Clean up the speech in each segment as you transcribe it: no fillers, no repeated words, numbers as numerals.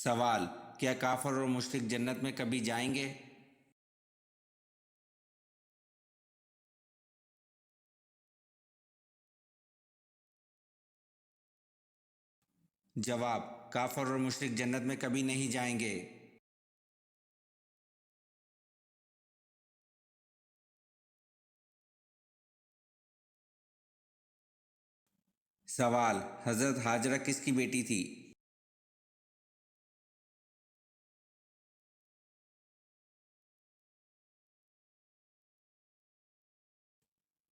سوال: کیا کافر اور مشرک جنت میں کبھی جائیں گے؟ جواب: کافر اور مشرک جنت میں کبھی نہیں جائیں گے۔ سوال: حضرت ہاجرہ کس کی بیٹی تھی؟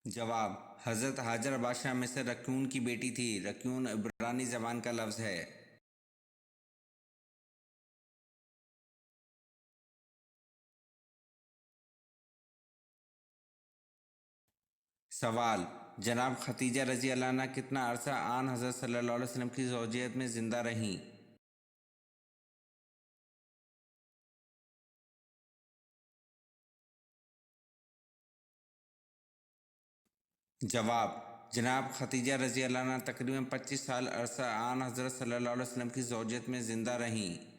جواب: حضرت ہاجرہ بادشاہ مصر رکیون کی بیٹی تھی۔ رکیون عبرانی زبان کا لفظ ہے۔ سوال: جناب ختیجہ رضی اللہ عنہ کتنا عرصہ آن حضرت صلی اللہ علیہ وسلم کی زوجیت میں زندہ رہیں؟ جواب: جناب ختیجہ رضی اللہ عنہ تقریباً 25 سال عرصہ آن حضرت صلی اللہ علیہ وسلم کی زوجیت میں زندہ رہیں۔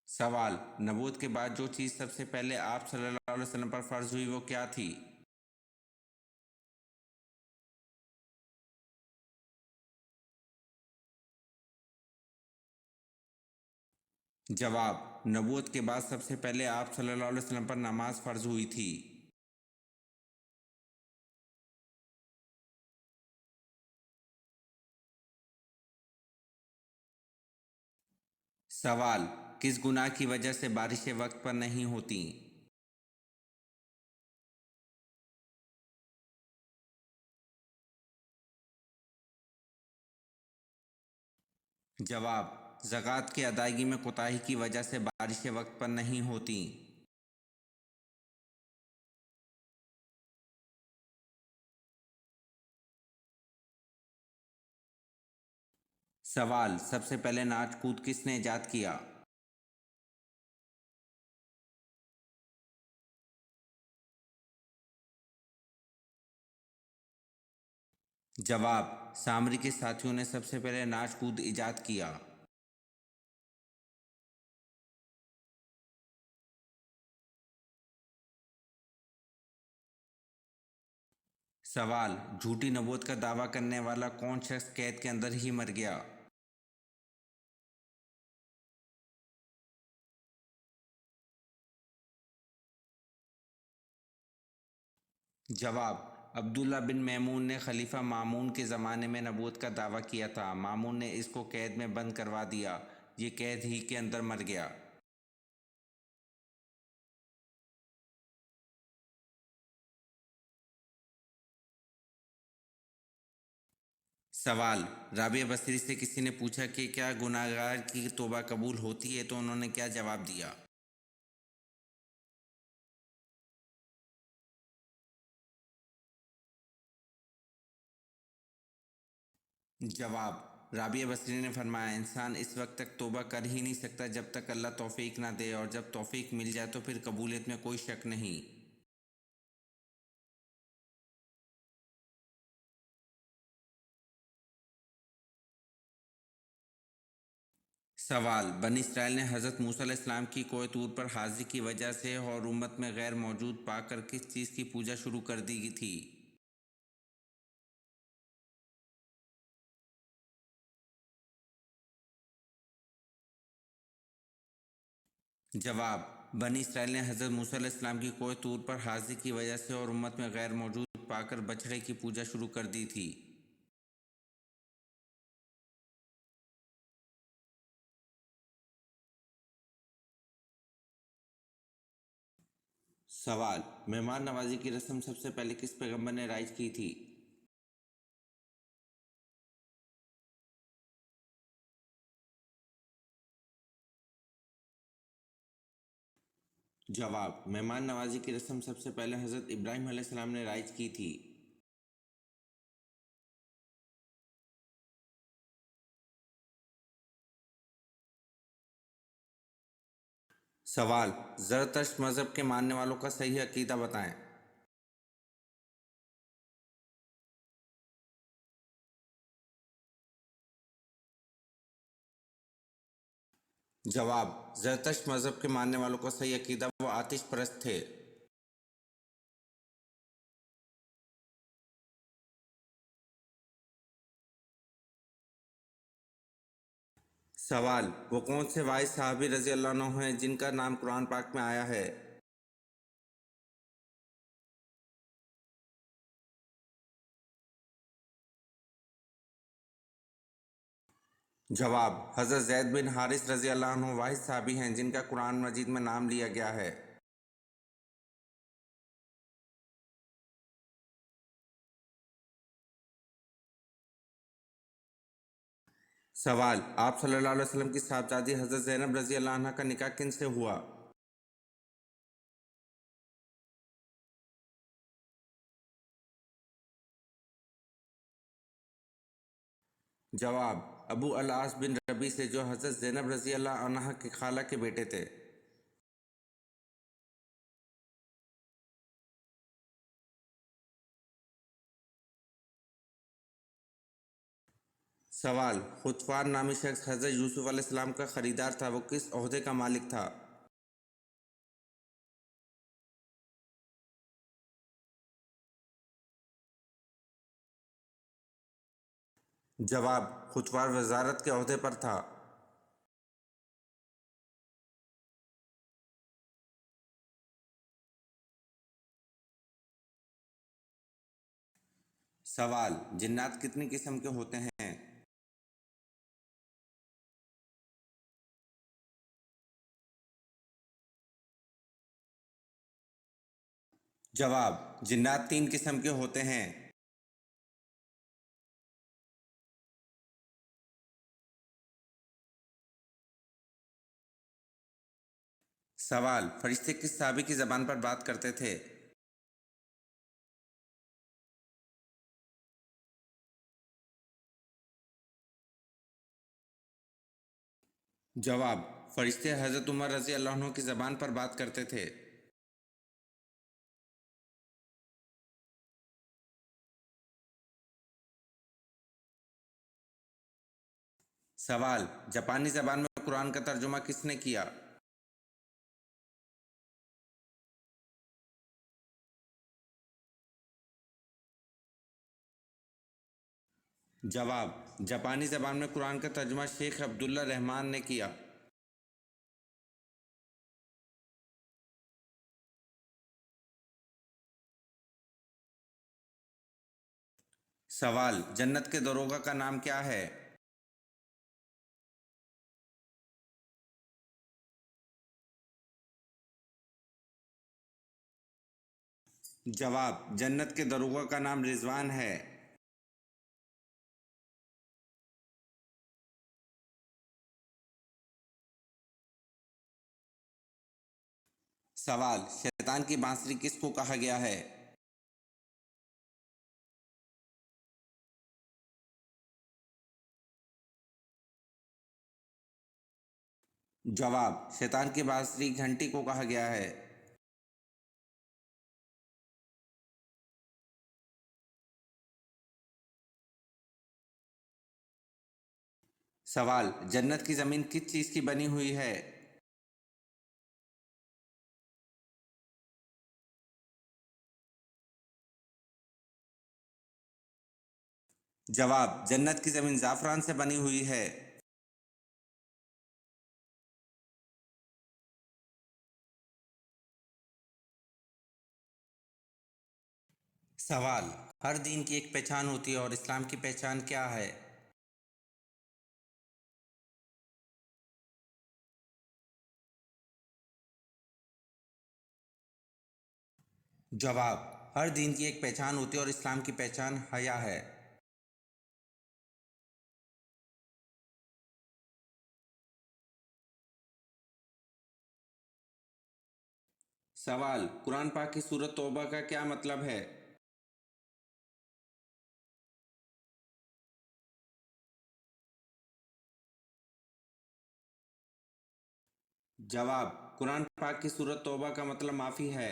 سوال: نبوت کے بعد جو چیز سب سے پہلے آپ صلی اللہ علیہ وسلم پر فرض ہوئی وہ کیا تھی؟ جواب: نبوت کے بعد سب سے پہلے آپ صلی اللہ علیہ وسلم پر نماز فرض ہوئی تھی۔ سوال: کس گناہ کی وجہ سے بارشیں وقت پر نہیں ہوتیں؟ جواب: زکوٰۃ کی ادائیگی میں کوتاہی کی وجہ سے بارشیں وقت پر نہیں ہوتیں۔ سوال: سب سے پہلے ناچ کود کس نے ایجاد کیا؟ جواب: سامری کے ساتھیوں نے سب سے پہلے ناچ کود ایجاد کیا۔ سوال: جھوٹی نبوت کا دعویٰ کرنے والا کون شخص قید کے اندر ہی مر گیا؟ جواب: عبداللہ بن میمون نے خلیفہ مامون کے زمانے میں نبوت کا دعویٰ کیا تھا۔ مامون نے اس کو قید میں بند کروا دیا۔ یہ قید ہی کے اندر مر گیا۔ سوال: رابعہ بصری سے کسی نے پوچھا کہ کیا گناہگار کی توبہ قبول ہوتی ہے تو انہوں نے کیا جواب دیا؟ جواب: رابعہ بصری نے فرمایا انسان اس وقت تک توبہ کر ہی نہیں سکتا جب تک اللہ توفیق نہ دے، اور جب توفیق مل جائے تو پھر قبولیت میں کوئی شک نہیں۔ سوال: بنی اسرائیل نے حضرت موسیٰ علیہ السلام کی کوہ طور پر حاضری کی وجہ سے اور امت میں غیر موجود پا کر کس چیز کی پوجا شروع کر دی تھی؟ جواب: بنی اسرائیل نے حضرت موسیٰ علیہ السلام کی کوہ طور پر حاضری کی وجہ سے اور امت میں غیر موجود پا کر بچڑے کی پوجا شروع کر دی تھی۔ سوال: مہمان نوازی کی رسم سب سے پہلے کس پیغمبر نے رائج کی تھی؟ جواب: مہمان نوازی کی رسم سب سے پہلے حضرت ابراہیم علیہ السلام نے رائج کی تھی۔ سوال: زرتشت مذہب کے ماننے والوں کا صحیح عقیدہ بتائیں۔ جواب: زرتشت مذہب کے ماننے والوں کا صحیح عقیدہ وہ آتش پرست تھے۔ سوال: وہ کون سے واحد صحابی رضی اللہ عنہ ہیں جن کا نام قرآن پاک میں آیا ہے؟ جواب: حضرت زید بن حارث رضی اللہ عنہ واحد صحابی ہیں جن کا قرآن مجید میں نام لیا گیا ہے۔ سوال: آپ صلی اللہ علیہ وسلم کی صاحبزادی حضرت زینب رضی اللہ عنہ کا نکاح کن سے ہوا؟ جواب: ابو العاص بن ربیع سے، جو حضرت زینب رضی اللہ عنہ کی خالہ کے بیٹے تھے۔ سوال: خطفان نامی شخص حضرت یوسف علیہ السلام کا خریدار تھا، وہ کس عہدے کا مالک تھا؟ جواب: خطفان وزارت کے عہدے پر تھا۔ سوال: جنات کتنی قسم کے ہوتے ہیں؟ جواب: جنات 3 قسم کے ہوتے ہیں۔ سوال: فرشتے کس صحابی کی زبان پر بات کرتے تھے؟ جواب: فرشتے حضرت عمر رضی اللہ عنہ کی زبان پر بات کرتے تھے۔ سوال: جاپانی زبان میں قرآن کا ترجمہ کس نے کیا؟ جواب: جاپانی زبان میں قرآن کا ترجمہ شیخ عبداللہ رحمان نے کیا۔ سوال: جنت کے دروغہ کا نام کیا ہے؟ جواب: جنت کے دروغہ کا نام رضوان ہے۔ سوال: شیطان کی بانسری کس کو کہا گیا ہے؟ جواب: شیطان کی بانسری گھنٹی کو کہا گیا ہے۔ سوال: جنت کی زمین کس چیز کی بنی ہوئی ہے؟ جواب: جنت کی زمین زعفران سے بنی ہوئی ہے۔ سوال: ہر دین کی ایک پہچان ہوتی ہے اور اسلام کی پہچان کیا ہے؟ جواب: ہر دین کی ایک پہچان ہوتی ہے اور اسلام کی پہچان حیا ہے۔ سوال: قرآن پاک کی سورۃ توبہ کا کیا مطلب ہے؟ جواب: قرآن پاک کی سورۃ توبہ کا مطلب معافی ہے۔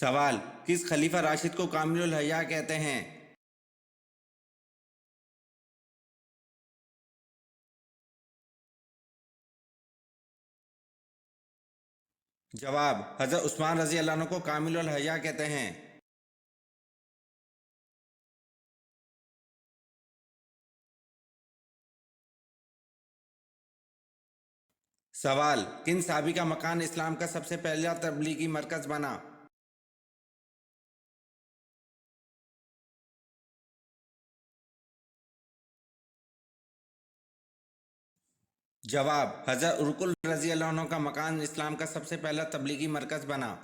سوال: کس خلیفہ راشد کو کامل الحیا کہتے ہیں؟ جواب: حضرت عثمان رضی اللہ عنہ کو کامل الحیا کہتے ہیں۔ سوال: کن صحابی کا مکان اسلام کا سب سے پہلا تبلیغی مرکز بنا؟ جواب: حضرت ارکل رضی اللہ عنہ کا مکان اسلام کا سب سے پہلا تبلیغی مرکز بنا۔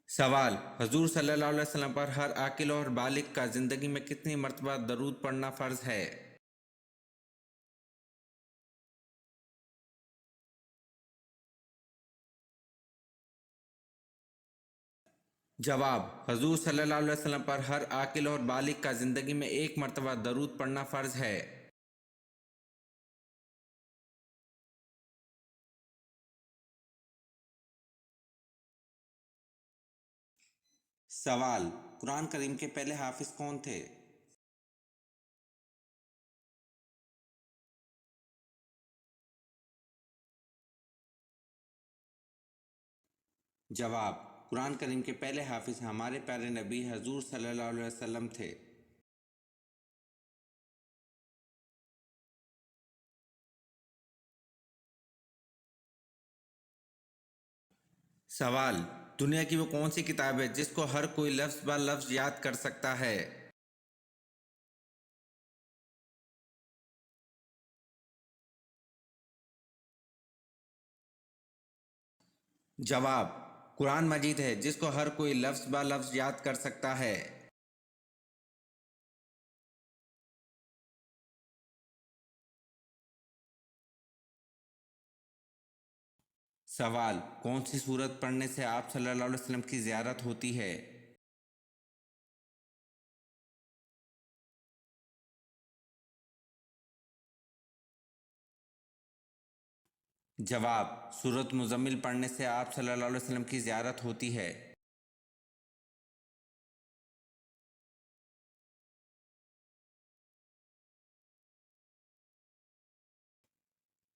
سوال: حضور صلی اللہ علیہ وسلم پر ہر عاقل اور بالغ کا زندگی میں کتنی مرتبہ درود پڑھنا فرض ہے؟ جواب: حضور صلی اللہ علیہ وسلم پر ہر عاقل اور بالغ کا زندگی میں ایک مرتبہ درود پڑھنا فرض ہے۔ سوال: قرآن کریم کے پہلے حافظ کون تھے؟ جواب: قرآن کریم کے پہلے حافظ ہمارے پیارے نبی حضور صلی اللہ علیہ وسلم تھے۔ سوال: دنیا کی وہ کون سی کتاب ہے جس کو ہر کوئی لفظ بہ لفظ یاد کر سکتا ہے؟ جواب: قرآن مجید ہے جس کو ہر کوئی لفظ بہ لفظ یاد کر سکتا ہے۔ سوال: کون سی سورت پڑھنے سے آپ صلی اللہ علیہ وسلم کی زیارت ہوتی ہے؟ جواب: سورت مزمل پڑھنے سے آپ صلی اللہ علیہ وسلم کی زیارت ہوتی ہے۔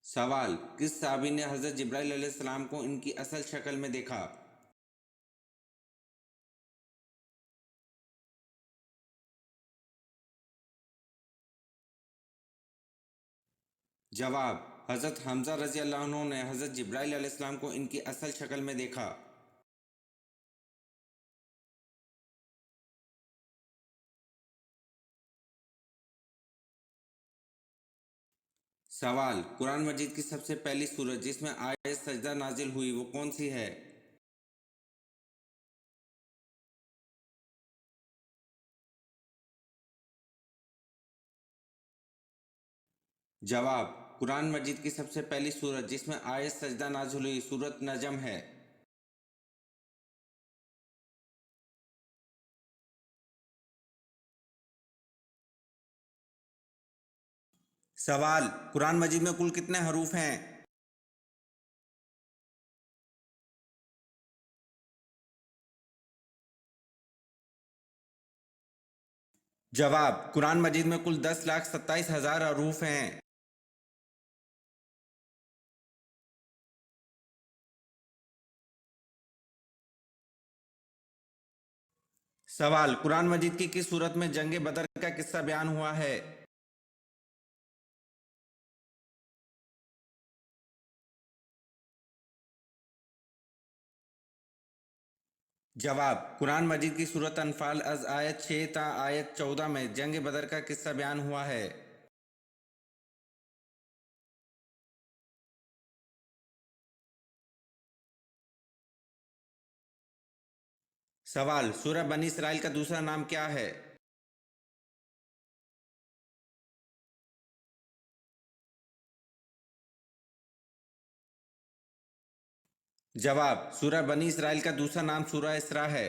سوال: کس صحابی نے حضرت جبرائیل علیہ السلام کو ان کی اصل شکل میں دیکھا؟ جواب: حضرت حمزہ رضی اللہ عنہ نے حضرت جبرائیل علیہ السلام کو ان کی اصل شکل میں دیکھا۔ سوال: قرآن مجید کی سب سے پہلی سورت جس میں آیت سجدہ نازل ہوئی وہ کون سی ہے؟ جواب: قرآن مجید کی سب سے پہلی سورت جس میں آیت سجدہ نازل ہوئی سورت نجم ہے۔ سوال: قرآن مجید میں کل کتنے حروف ہیں؟ جواب: قرآن مجید میں کل 10,27,000 حروف ہیں۔ سوال: قرآن مجید کی کس سورت میں جنگ بدر کا قصہ بیان ہوا ہے؟ جواب: قرآن مجید کی سورت انفال از آیت 6 تا آیت 14 میں جنگ بدر کا قصہ بیان ہوا ہے۔ سوال: سورہ بنی اسرائیل کا دوسرا نام کیا ہے؟ جواب: سورہ بنی اسرائیل کا دوسرا نام سورہ اسراء ہے۔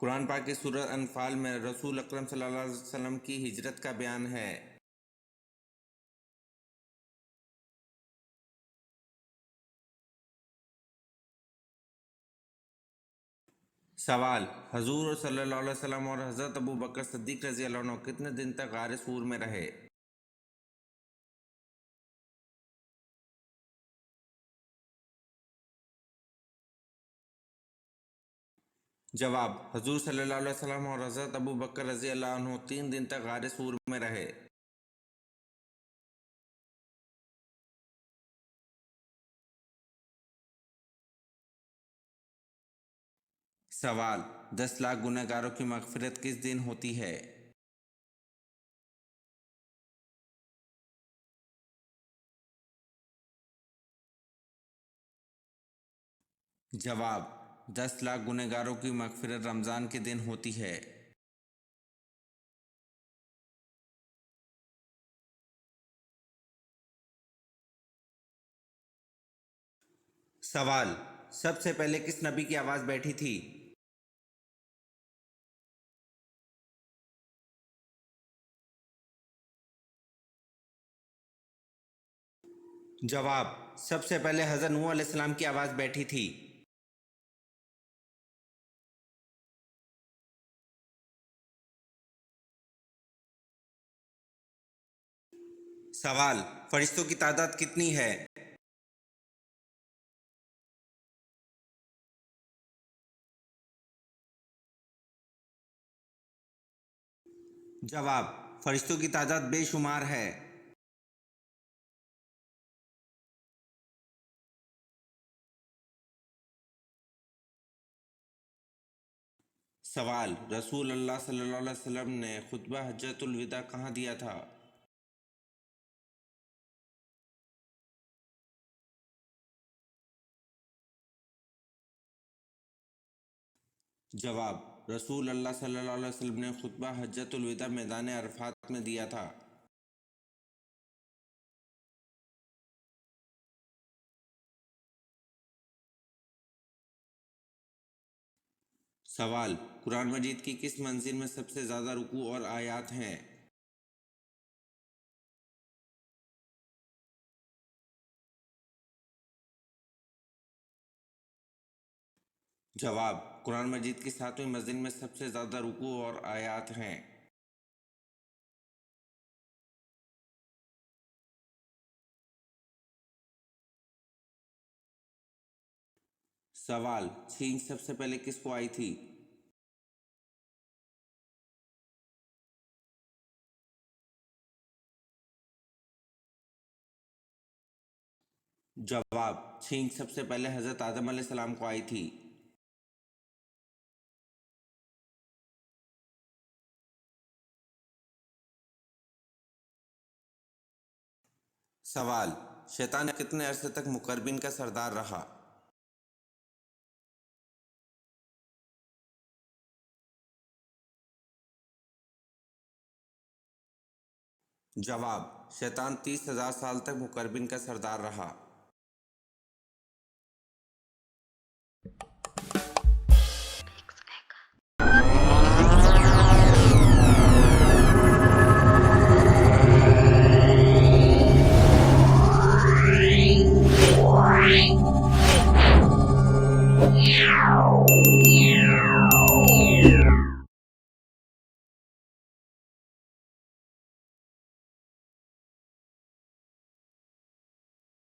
قرآن پاک کی سورۃ انفال میں رسول اکرم صلی اللہ علیہ وسلم کی ہجرت کا بیان ہے۔ سوال: حضور صلی اللہ علیہ وسلم اور حضرت ابو بکر صدیق رضی اللہ عنہ کتنے دن تک غار سور میں رہے؟ جواب: حضور صلی اللہ علیہ وسلم اور حضرت ابو بکر رضی اللہ عنہ 3 دن تک غار سور میں رہے۔ سوال: 10 لاکھ گنہگاروں کی مغفرت کس دن ہوتی ہے؟ جواب: 10 لاکھ گنہگاروں کی مغفرت رمضان کے دن ہوتی ہے۔ سوال: سب سے پہلے کس نبی کی آواز بیٹھی تھی؟ جواب: سب سے پہلے حضرت نوح علیہ السلام کی آواز بیٹھی تھی۔ سوال: فرشتوں کی تعداد کتنی ہے؟ جواب: فرشتوں کی تعداد بے شمار ہے۔ سوال: رسول اللہ صلی اللہ علیہ وسلم نے خطبہ حجۃ الوداع کہاں دیا تھا؟ جواب: رسول اللہ صلی اللہ علیہ وسلم نے خطبہ حجۃ الوداع میدان عرفات میں دیا تھا۔ سوال: قرآن مجید کی کس منزل میں سب سے زیادہ رکوع اور آیات ہیں؟ جواب: قرآن مجید کی 7ویں منزل میں سب سے زیادہ رکوع اور آیات ہیں۔ سوال: چھینک سب سے پہلے کس کو آئی تھی؟ جواب: چھینک سب سے پہلے حضرت آدم علیہ السلام کو آئی تھی۔ سوال: شیطان کتنے عرصے تک مقربین کا سردار رہا؟ جواب: شیطان 30,000 سال تک مقربین کا سردار رہا۔